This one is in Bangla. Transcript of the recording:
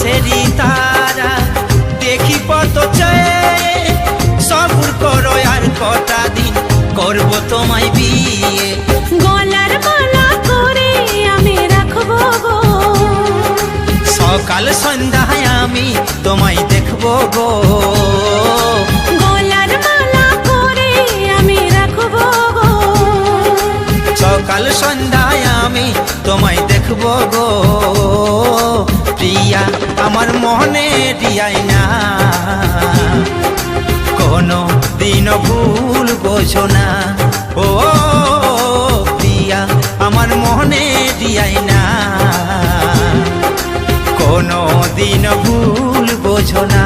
আকাশেরই তারা দেখি পথ চেয়ে সবুর করো আর কটা দিন করব তোমায় বিয়ে গলার মালা করে আমি রাখবো গো সকাল সন্ধ্যায় আমি তোমায় দেখবো গো গলার মালা করে আমি রাখবো গো সকাল সন্ধ্যায় আমি তোমায় দেখবো গো প্রিয়া আমার মনে দিয়াই না কোনো দিন ভুল বোঝো না ও প্রিয়া আমার মনে দিয়াই না কোনো দিন ভুল বোঝো না।